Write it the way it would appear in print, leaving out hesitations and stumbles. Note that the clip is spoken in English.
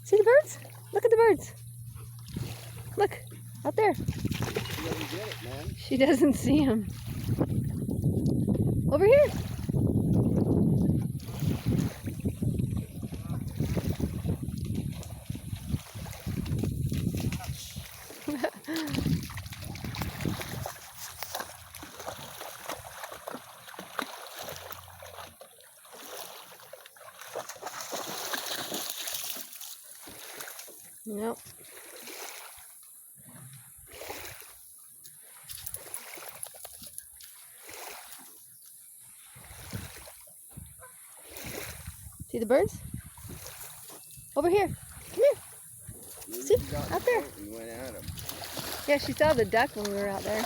See the birds? Look at the birds. Look, out there. She doesn't get it, man. She doesn't see them. Over here. Nope. See the birds? Over here. Come here. See? Out there. And went at him. Yeah, she saw the duck when we were out there.